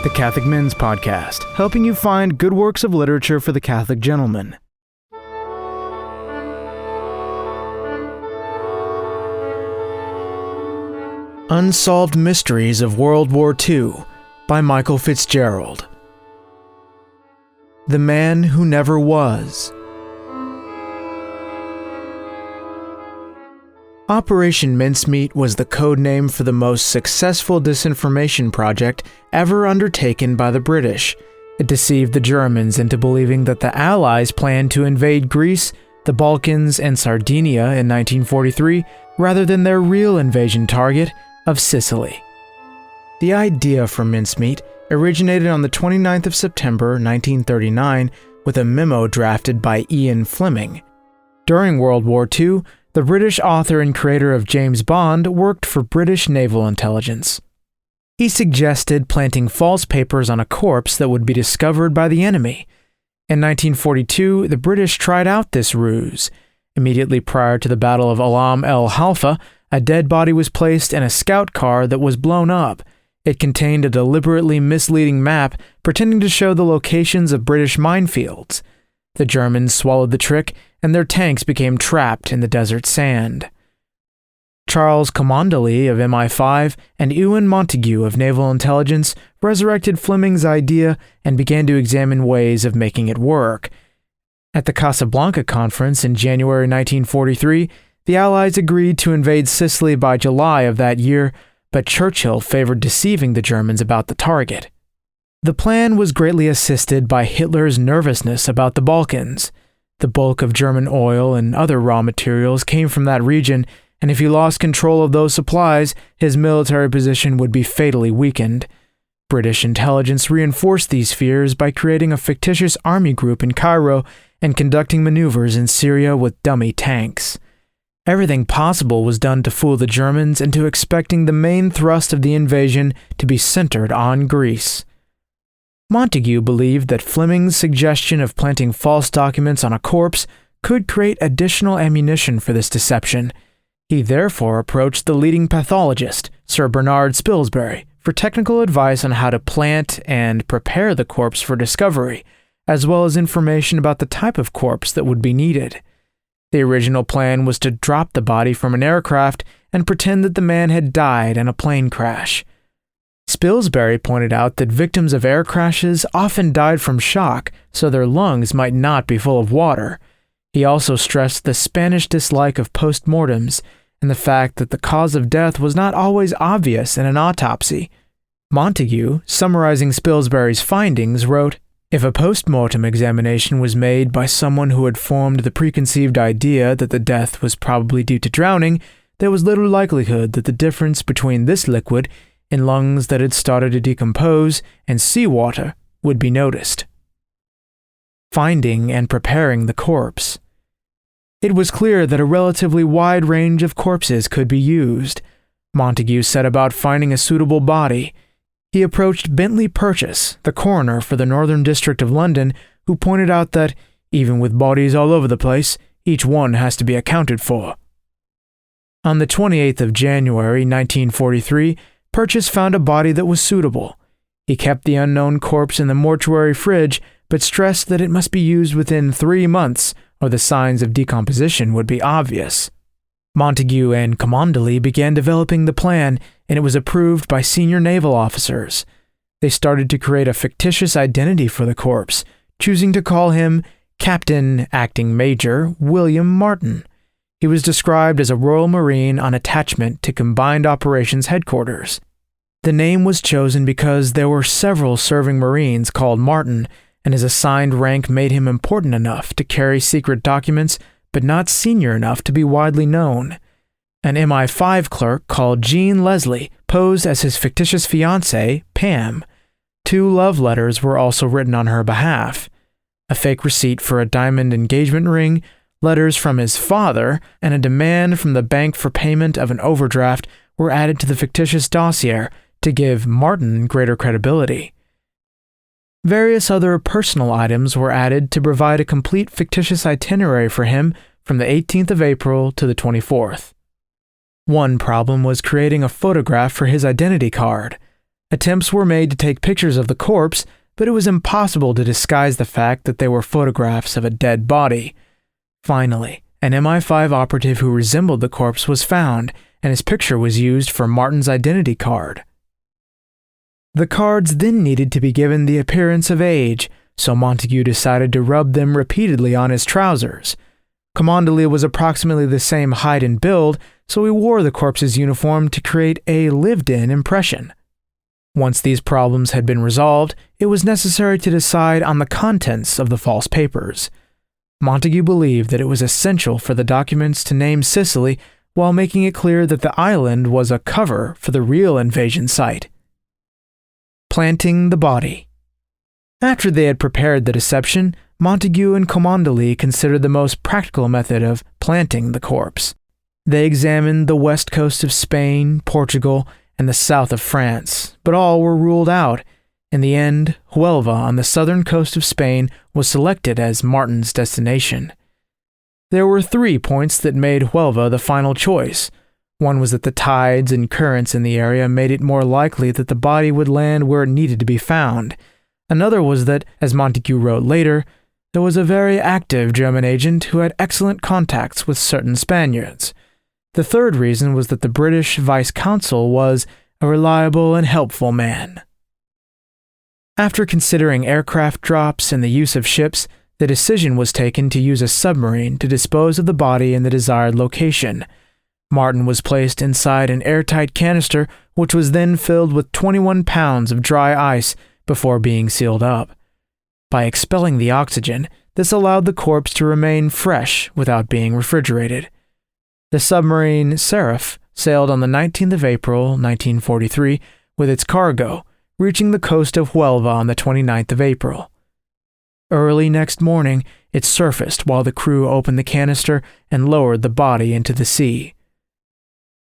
the Catholic Men's Podcast, helping you find good works of literature for the Catholic gentleman. Unsolved Mysteries of World War II by Michael Fitzgerald. The Man Who Never Was. Operation Mincemeat was the code name for the most successful disinformation project ever undertaken by the British. It deceived the Germans into believing that the Allies planned to invade Greece, the Balkans, and Sardinia in 1943, rather than their real invasion target of Sicily. The idea for mincemeat originated on the 29th of September 1939 with a memo drafted by Ian Fleming. During World War II, the British author and creator of James Bond worked for British naval intelligence. He suggested planting false papers on a corpse that would be discovered by the enemy. In 1942, the British tried out this ruse. Immediately prior to the Battle of Alam el Halfa, a dead body was placed in a scout car that was blown up. It contained a deliberately misleading map pretending to show the locations of British minefields. The Germans swallowed the trick, and their tanks became trapped in the desert sand. Charles Camondelly of MI5 and Ewan Montague of Naval Intelligence resurrected Fleming's idea and began to examine ways of making it work. At the Casablanca Conference in January 1943, the Allies agreed to invade Sicily by July of that year, but Churchill favored deceiving the Germans about the target. The plan was greatly assisted by Hitler's nervousness about the Balkans. The bulk of German oil and other raw materials came from that region, and if he lost control of those supplies, his military position would be fatally weakened. British intelligence reinforced these fears by creating a fictitious army group in Cairo and conducting maneuvers in Syria with dummy tanks. Everything possible was done to fool the Germans into expecting the main thrust of the invasion to be centered on Greece. Montague believed that Fleming's suggestion of planting false documents on a corpse could create additional ammunition for this deception. He therefore approached the leading pathologist, Sir Bernard Spilsbury, for technical advice on how to plant and prepare the corpse for discovery, as well as information about the type of corpse that would be needed. The original plan was to drop the body from an aircraft and pretend that the man had died in a plane crash. Spilsbury pointed out that victims of air crashes often died from shock, so their lungs might not be full of water. He also stressed the Spanish dislike of post-mortems and the fact that the cause of death was not always obvious in an autopsy. Montague, summarizing Spilsbury's findings, wrote, "If a post-mortem examination was made by someone who had formed the preconceived idea that the death was probably due to drowning, there was little likelihood that the difference between this liquid in lungs that had started to decompose and seawater would be noticed." Finding and preparing the corpse. It was clear that a relatively wide range of corpses could be used. Montague set about finding a suitable body. He approached Bentley Purchas, the coroner for the Northern District of London, who pointed out that, even with bodies all over the place, each one has to be accounted for. On the 28th of January 1943, Purchas found a body that was suitable. He kept the unknown corpse in the mortuary fridge, but stressed that it must be used within 3 months, or the signs of decomposition would be obvious. Montague and Camondelly began developing the plan, and it was approved by senior naval officers. They started to create a fictitious identity for the corpse, choosing to call him Captain Acting Major William Martin. He was described as a Royal Marine on attachment to Combined Operations Headquarters. The name was chosen because there were several serving Marines called Martin, and his assigned rank made him important enough to carry secret documents, but not senior enough to be widely known. An MI5 clerk called Jean Leslie posed as his fictitious fiancée, Pam. 2 love letters were also written on her behalf. A fake receipt for a diamond engagement ring, letters from his father, and a demand from the bank for payment of an overdraft were added to the fictitious dossier to give Martin greater credibility. Various other personal items were added to provide a complete fictitious itinerary for him from the 18th of April to the 24th. One problem was creating a photograph for his identity card. Attempts were made to take pictures of the corpse, but it was impossible to disguise the fact that they were photographs of a dead body. Finally, an MI5 operative who resembled the corpse was found, and his picture was used for Martin's identity card. The cards then needed to be given the appearance of age, so Montague decided to rub them repeatedly on his trousers. Camondolee was approximately the same height and build, so he wore the corpse's uniform to create a lived-in impression. Once these problems had been resolved, it was necessary to decide on the contents of the false papers. Montague believed that it was essential for the documents to name Sicily while making it clear that the island was a cover for the real invasion site. Planting the body. After they had prepared the deception, Montague and Camondolee considered the most practical method of planting the corpse. They examined the west coast of Spain, Portugal, and the south of France, but all were ruled out. In the end, Huelva on the southern coast of Spain was selected as Martin's destination. There were 3 points that made Huelva the final choice. One was that the tides and currents in the area made it more likely that the body would land where it needed to be found. Another was that, as Montague wrote later, there was a very active German agent who had excellent contacts with certain Spaniards. The third reason was that the British vice-consul was a reliable and helpful man. After considering aircraft drops and the use of ships, the decision was taken to use a submarine to dispose of the body in the desired location. Martin was placed inside an airtight canister, which was then filled with 21 pounds of dry ice before being sealed up. By expelling the oxygen, this allowed the corpse to remain fresh without being refrigerated. The submarine Seraph sailed on the 19th of April, 1943, with its cargo, reaching the coast of Huelva on the 29th of April. Early next morning, it surfaced while the crew opened the canister and lowered the body into the sea.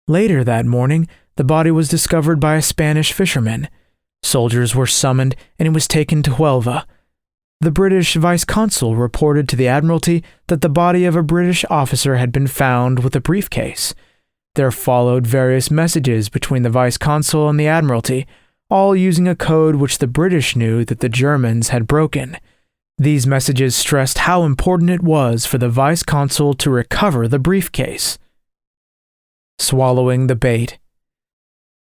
Later that morning, the body was discovered by a Spanish fisherman. Soldiers were summoned and it was taken to Huelva. The British vice-consul reported to the Admiralty that the body of a British officer had been found with a briefcase. There followed various messages between the vice-consul and the Admiralty, all using a code which the British knew that the Germans had broken. These messages stressed how important it was for the vice-consul to recover the briefcase. Swallowing the bait.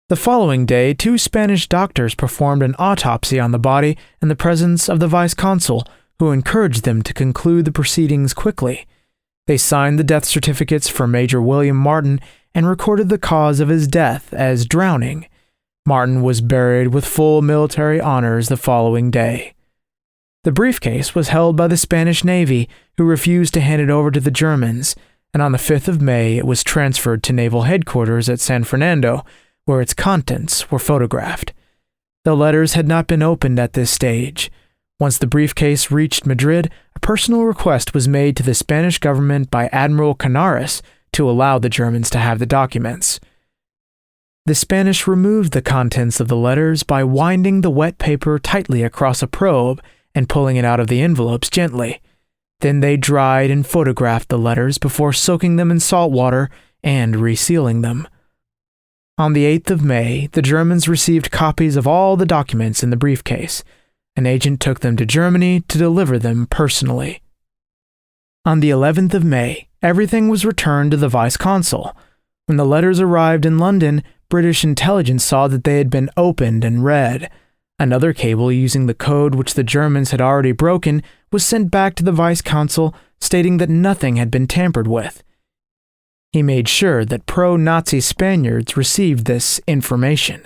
The following day, 2 Spanish doctors performed an autopsy on the body in the presence of the vice-consul, who encouraged them to conclude the proceedings quickly. They signed the death certificates for Major William Martin and recorded the cause of his death as drowning. Martin was buried with full military honors the following day. The briefcase was held by the Spanish Navy, who refused to hand it over to the Germans, and on the 5th of May it was transferred to naval headquarters at San Fernando, where its contents were photographed. The letters had not been opened at this stage. Once the briefcase reached Madrid, a personal request was made to the Spanish government by Admiral Canaris to allow the Germans to have the documents. The Spanish removed the contents of the letters by winding the wet paper tightly across a probe and pulling it out of the envelopes gently. Then they dried and photographed the letters before soaking them in salt water and resealing them. On the 8th of May, the Germans received copies of all the documents in the briefcase. An agent took them to Germany to deliver them personally. On the 11th of May, everything was returned to the vice-consul. When the letters arrived in London, British intelligence saw that they had been opened and read. Another cable using the code which the Germans had already broken was sent back to the vice-consul, stating that nothing had been tampered with. He made sure that pro-Nazi Spaniards received this information.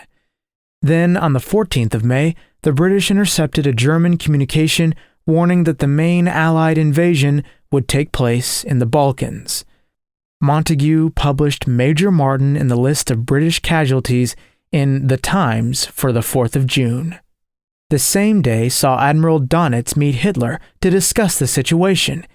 Then, on the 14th of May, the British intercepted a German communication warning that the main Allied invasion would take place in the Balkans. Montague published Major Martin in the list of British casualties in The Times for the 4th of June. The same day saw Admiral Donitz meet Hitler to discuss the situation.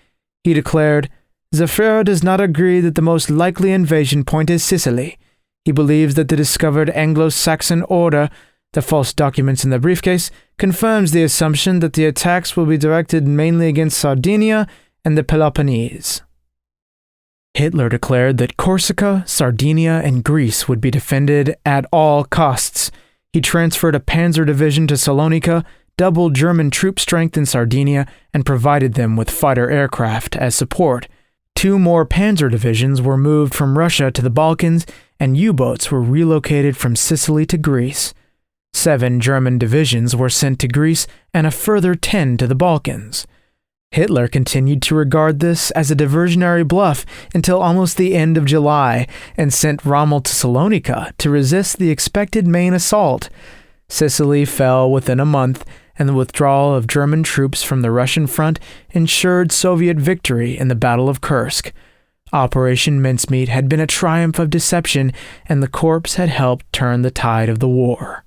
He declared, "The Führer does not agree that the most likely invasion point is Sicily. He believes that the discovered Anglo-Saxon order, the false documents in the briefcase, confirms the assumption that the attacks will be directed mainly against Sardinia and the Peloponnese." Hitler declared that Corsica, Sardinia, and Greece would be defended at all costs. He transferred a panzer division to Salonika, doubled German troop strength in Sardinia, and provided them with fighter aircraft as support. 2 more panzer divisions were moved from Russia to the Balkans, and U-boats were relocated from Sicily to Greece. 7 German divisions were sent to Greece and a further 10 to the Balkans. Hitler continued to regard this as a diversionary bluff until almost the end of July and sent Rommel to Salonika to resist the expected main assault. Sicily fell within a month, and the withdrawal of German troops from the Russian front ensured Soviet victory in the Battle of Kursk. Operation Mincemeat had been a triumph of deception, and the corpse had helped turn the tide of the war.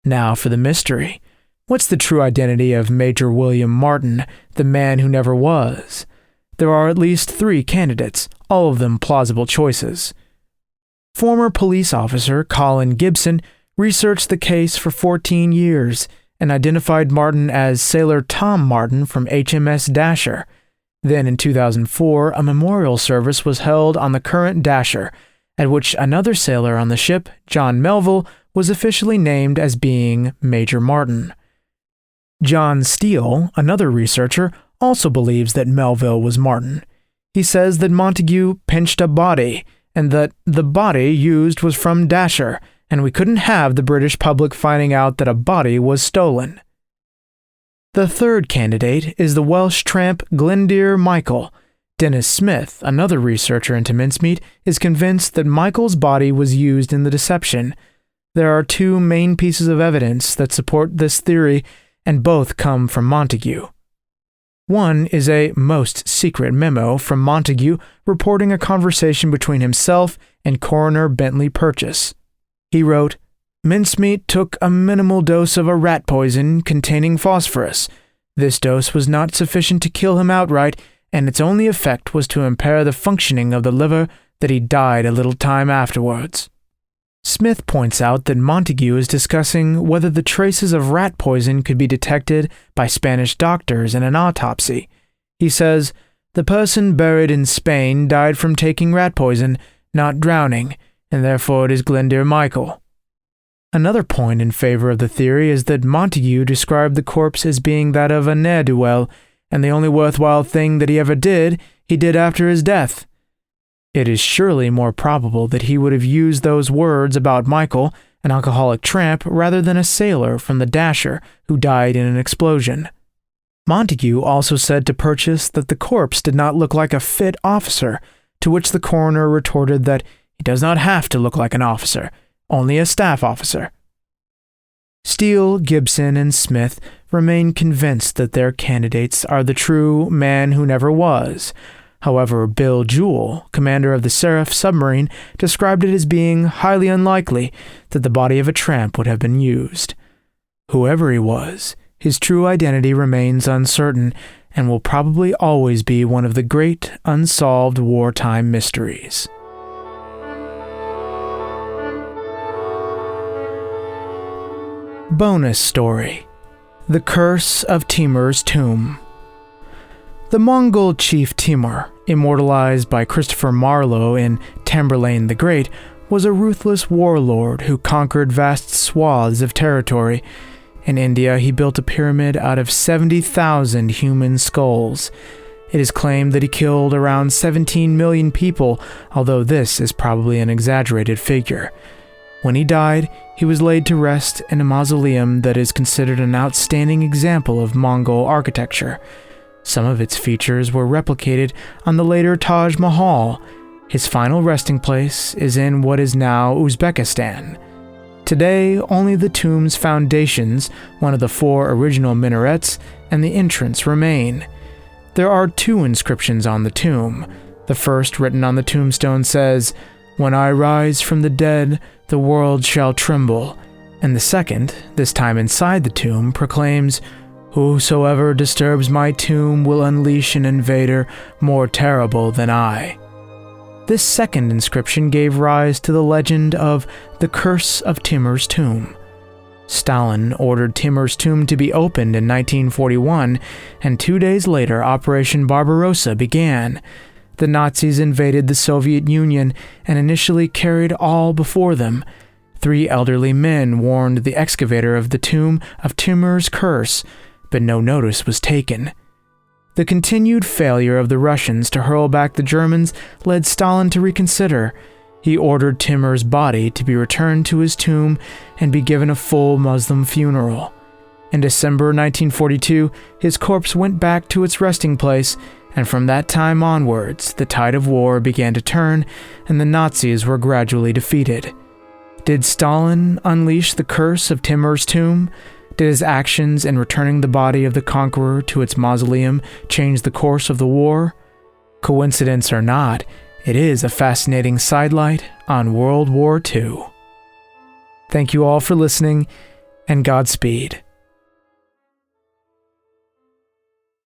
Now for the mystery. What's the true identity of Major William Martin, the man who never was? There are at least 3 candidates, all of them plausible choices. Former police officer Colin Gibson researched the case for 14 years and identified Martin as Sailor Tom Martin from HMS Dasher. Then in 2004, a memorial service was held on the current Dasher, at which another sailor on the ship, John Melville, was officially named as being Major Martin. John Steele, another researcher, also believes that Melville was Martin. He says that Montague pinched a body, and that the body used was from Dasher, and we couldn't have the British public finding out that a body was stolen. The third candidate is the Welsh tramp Glendir Michael. Dennis Smith, another researcher into mincemeat, is convinced that Michael's body was used in the deception. There are 2 main pieces of evidence that support this theory, and both come from Montague. One is a most secret memo from Montague reporting a conversation between himself and Coroner Bentley Purchase. He wrote, "Mincemeat took a minimal dose of a rat poison containing phosphorus. This dose was not sufficient to kill him outright, and its only effect was to impair the functioning of the liver, that he died a little time afterwards." Smith points out that Montague is discussing whether the traces of rat poison could be detected by Spanish doctors in an autopsy. He says, "The person buried in Spain died from taking rat poison, not drowning, and therefore it is Glendir Michael." Another point in favor of the theory is that Montague described the corpse as being that of a ne'er-do-well, and the only worthwhile thing that he ever did, he did after his death. It is surely more probable that he would have used those words about Michael, an alcoholic tramp, rather than a sailor from the Dasher who died in an explosion. Montague also said to Purchase that the corpse did not look like a fit officer, to which the coroner retorted that he does not have to look like an officer, only a staff officer. Steele, Gibson, and Smith remain convinced that their candidates are the true man who never was. However, Bill Jewell, commander of the Seraph submarine, described it as being highly unlikely that the body of a tramp would have been used. Whoever he was, his true identity remains uncertain and will probably always be one of the great unsolved wartime mysteries. Bonus story: The Curse of Timur's Tomb. The Mongol chief Timur, immortalized by Christopher Marlowe in Tamerlane the Great, was a ruthless warlord who conquered vast swaths of territory. In India, he built a pyramid out of 70,000 human skulls. It is claimed that he killed around 17 million people, although this is probably an exaggerated figure. When he died, he was laid to rest in a mausoleum that is considered an outstanding example of Mongol architecture. Some of its features were replicated on the later Taj Mahal. His final resting place is in what is now Uzbekistan. Today, only the tomb's foundations, one of the 4 original minarets, and the entrance remain. There are 2 inscriptions on the tomb. The first, written on the tombstone, says, "When I rise from the dead, the world shall tremble." And the second, this time inside the tomb, proclaims, "Whosoever disturbs my tomb will unleash an invader more terrible than I." This second inscription gave rise to the legend of the Curse of Timur's Tomb. Stalin ordered Timur's tomb to be opened in 1941, and 2 days later Operation Barbarossa began. The Nazis invaded the Soviet Union and initially carried all before them. 3 elderly men warned the excavator of the tomb of Timur's curse, but no notice was taken. The continued failure of the Russians to hurl back the Germans led Stalin to reconsider. He ordered Timur's body to be returned to his tomb and be given a full Muslim funeral. In December 1942, his corpse went back to its resting place, and from that time onwards, the tide of war began to turn, and the Nazis were gradually defeated. Did Stalin unleash the curse of Timur's tomb? Did his actions in returning the body of the conqueror to its mausoleum change the course of the war? Coincidence or not, it is a fascinating sidelight on World War II. Thank you all for listening, and Godspeed.